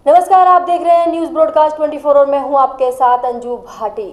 नमस्कार, आप देख रहे हैं न्यूज ब्रॉडकास्ट 24 और मैं हूं आपके साथ अंजू भाटी।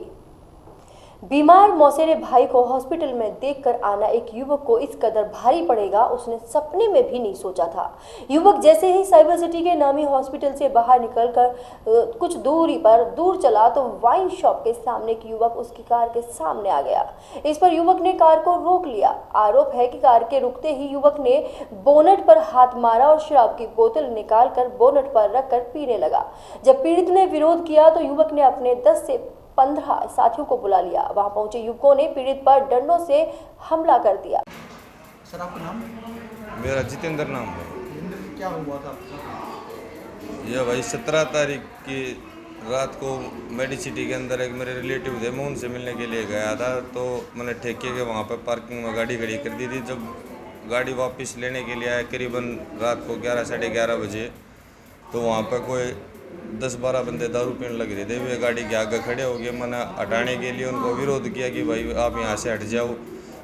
बीमार मौसेरे भाई को हॉस्पिटल में देखकर आना एक युवक को इस कदर भारी पड़ेगा उसने सपने में भी नहीं सोचा था। युवक जैसे ही साइबर सिटी के नामी हॉस्पिटल से बाहर निकलकर कुछ दूरी पर दूर चला तो वाइन शॉप के सामने एक युवक उसकी कार के सामने आ गया। इस पर युवक ने कार को रोक लिया। आरोप है कि कार के रुकते ही युवक ने बोनट पर हाथ मारा और शराब की बोतल निकालकर बोनट पर रखकर पीने लगा। जब पीड़ित ने विरोध किया तो युवक ने अपने 10 से 15 साथियों को बुला लिया। वहां पहुंचे युवकों ने पीड़ित पर डंडों से हमला कर दिया। सर, आपका नाम? मेरा जितेंद्र नाम है। क्या हुआ था आपके साथ? यह भाई 17 तारीख की रात को मेडिसिटी के अंदर एक मेरे रिलेटिव थे, मैं उनसे मिलने के लिए गया था। तो मैंने ठेके के वहाँ पर पार्किंग में गाड़ी खड़ी कर दी थी। जब गाड़ी वापस लेने के लिए आया करीबन रात को 11 साढ़े 11 बजे, तो वहाँ पर कोई 10-12 बंदे दारू पीने लग रहे थे। वे गाड़ी के आगे खड़े हो गए। मैंने हटाने के लिए उनको विरोध किया कि भाई आप यहाँ से हट जाओ।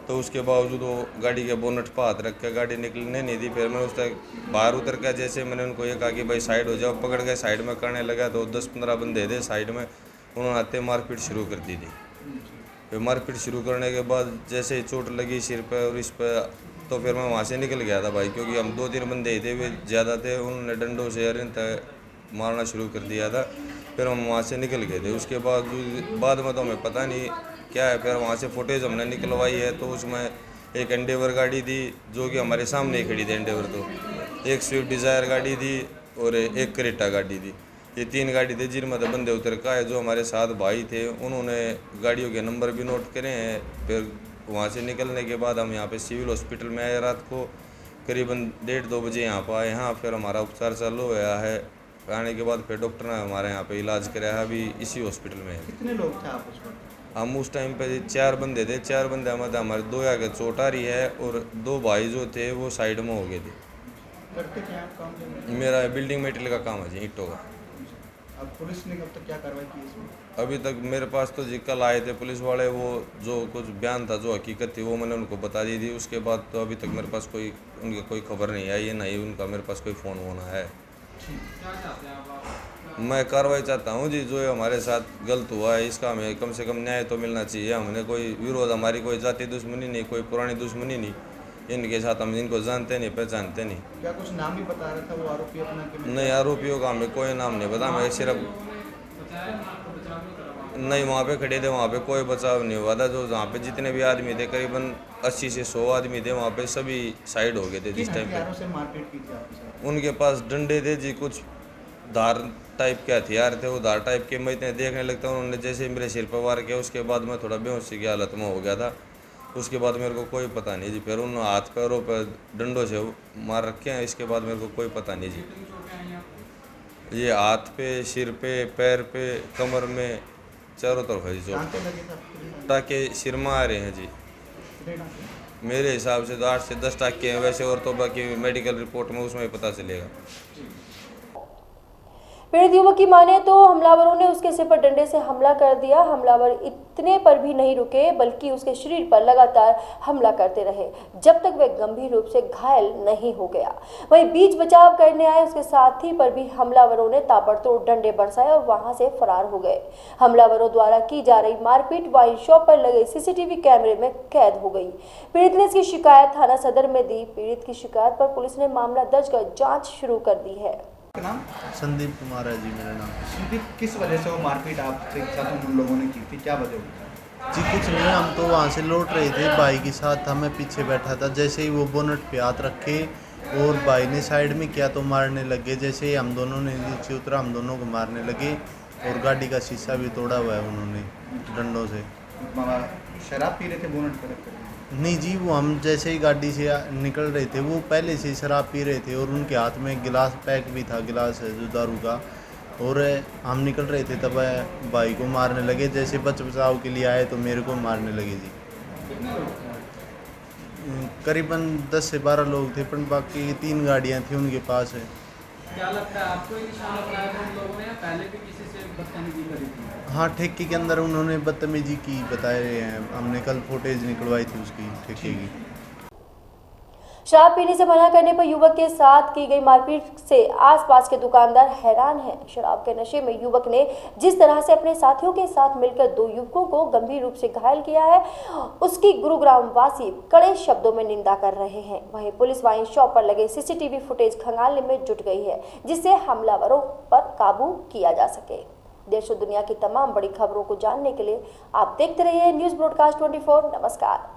तो उसके बावजूद वो गाड़ी के बोनट पर हाथ रख के गाड़ी निकलने नहीं दी। फिर मैंने उस तक बाहर उतर के जैसे मैंने उनको ये कहा कि भाई साइड हो जाओ, पकड़ के साइड में करने लगा तो 10-15 बंदे थे साइड में। उन्होंने आते मारपीट शुरू कर दी थी। फिर मारपीट शुरू करने के बाद जैसे ही चोट लगी सिर पर और इस पर, तो फिर मैं वहाँ से निकल गया था भाई, क्योंकि हम 2-3 बंदे थे, वे ज़्यादा थे। उन्होंने डंडों से मारना शुरू कर दिया था। फिर हम वहाँ से निकल गए थे। उसके बाद में तो हमें पता नहीं क्या है। फिर वहाँ से फुटेज हमने निकलवाई है, तो उसमें एक एंडेवर गाड़ी थी जो कि हमारे सामने ही खड़ी थी। एंडेवर तो एक स्विफ्ट डिज़ायर गाड़ी थी और एक क्रेटा गाड़ी थी। ये 3 गाड़ी थी जिनमें तो बंदे उतर का है। जो हमारे साथ भाई थे उन्होंने गाड़ियों के नंबर भी नोट करे हैं। फिर वहाँ से निकलने के बाद हम यहाँ पे सिविल हॉस्पिटल में आए। रात को करीबन 1:30-2 बजे यहाँ पर आए। यहाँ फिर हमारा उपचार चालू हुआ है। आने के बाद फिर डॉक्टर ने हमारे यहाँ पे इलाज कराया। अभी इसी हॉस्पिटल में है। कितने लोग थे आप उस वक्त? हम उस टाइम पे 4 बंदे थे। 4 बंदे हमारे 2 आगे चोट आ रही है और 2 भाई जो थे वो साइड में हो गए थे। करते क्या आप काम? मेरा बिल्डिंग मटेरियल का काम है जी, ईंटों का। अब पुलिस ने अब तक क्या कार्रवाई की इसमें? अभी तक मेरे पास तो जी कल आए थे पुलिस वाले। वो जो कुछ बयान था, जो हकीकत थी, वो मैंने उनको बता दी थी। उसके बाद तो अभी तक मेरे पास उनकी कोई खबर नहीं आई है, नहीं उनका मेरे पास कोई फ़ोन होना है। मैं कार्रवाई चाहता हूँ जी। जो हमारे साथ गलत हुआ है इसका हमें कम से कम न्याय तो मिलना चाहिए। हमने कोई विरोध, हमारी कोई जाति दुश्मनी नहीं, कोई पुरानी दुश्मनी नहीं। इनके साथ हम इनको जानते नहीं, पहचानते नहीं। क्या कुछ नाम भी बता रहा था वो आरोपी अपना कि नहीं, आरोपियों का हमें कोई नाम नहीं पता। हमें सिर्फ नहीं, वहाँ पे खड़े थे, वहाँ पे कोई बचाव नहीं हुआ था। जो वहाँ पे जितने भी आदमी थे करीबन 80 से 100 आदमी थे, वहाँ पे सभी साइड हो गए थे जिस टाइम पे। से मारपीट की थी आपके साथ? उनके पास डंडे थे जी, कुछ धार टाइप के हथियार थे। वो धार टाइप के मैं इतने देखने लगता हूँ। उन्होंने जैसे मेरे सिर पर वार किया, उसके बाद मैं थोड़ा बेहोशी की हालत में हो गया था। उसके बाद मेरे को कोई पता नहीं जी। फिर उन हाथ पैरों पर डंडों से मार रखे हैं। इसके बाद मेरे को कोई पता नहीं जी। ये हाथ पे, सिर पे, पैर पे, कमर में, चारों तरफ है जी चोट। टाँके लगे थे आपके? टाँके सिर में आ रहे हैं जी। कितने टाँके? मेरे हिसाब से तो 8 से 10 टाँके हैं वैसे, और तो बाकी मेडिकल रिपोर्ट में उसमें ही पता चलेगा। पीड़ित युवक की माने तो हमलावरों ने उसके सिर पर डंडे से हमला कर दिया। हमलावर इतने पर भी नहीं रुके बल्कि उसके शरीर पर लगातार हमला करते रहे जब तक वह गंभीर रूप से घायल नहीं हो गया। वहीं बीच बचाव करने आए उसके साथी पर भी हमलावरों ने ताबड़तोड़ डंडे बरसाए और वहां से फरार हो गए। हमलावरों द्वारा की जा रही मारपीट वाइन शॉप पर लगे सीसीटीवी कैमरे में कैद हो गई। पीड़ित ने इसकी शिकायत थाना सदर में दी। पीड़ित की शिकायत पर पुलिस ने मामला दर्ज कर जाँच शुरू कर दी है। नाम? संदीप कुमार है जी मेरा नाम। संदीप, किस वजह से वो मारपीट आपके साथ उन लोगों ने की थी? क्या वजह हुई? जी कुछ नहीं, हम तो वहाँ से लौट रहे थे, भाई के साथ था, मैं पीछे बैठा था। जैसे ही वो बोनट पे हाथ रखे और भाई ने साइड में किया तो मारने लगे। जैसे ही हम दोनों ने नीचे उतरा, हम दोनों को मारने लगे और गाड़ी का शीशा भी तोड़ा हुआ है उन्होंने डंडों से। शराब पी रहे थे बोनट पर रखकर? नहीं जी, वो हम जैसे ही गाड़ी से निकल रहे थे, वो पहले से शराब पी रहे थे और उनके हाथ में गिलास पैक भी था, गिलास है जो दारू का। और हम निकल रहे थे तब भाई को मारने लगे। जैसे बचाव के लिए आए तो मेरे को मारने लगे जी। करीबन 10 से 12 लोग थे, पर बाकी 3 गाड़ियाँ थी उनके पास है। क्या लगता है आपको ही निशाना बनाया था उन लोगों ने, या पहले भी किसी से बदतमीजी करी थी? हाँ, ठेके के अंदर उन्होंने बदतमीजी की बताए हैं। हमने कल फुटेज निकलवाई थी उसकी ठेके की। शराब पीने से मना करने पर युवक के साथ की गई मारपीट से आसपास के दुकानदार हैरान हैं। शराब के नशे में युवक ने जिस तरह से अपने साथियों के साथ मिलकर 2 युवकों को गंभीर रूप से घायल किया है, उसकी गुरुग्राम वासी कड़े शब्दों में निंदा कर रहे हैं। वहीं पुलिस वाइन शॉप पर लगे सीसीटीवी फुटेज खंगालने में जुट गई है, जिससे हमलावरों पर काबू किया जा सके। देश और दुनिया की तमाम बड़ी खबरों को जानने के लिए आप देखते रहिए न्यूज़ ब्रॉडकास्ट 24। नमस्कार।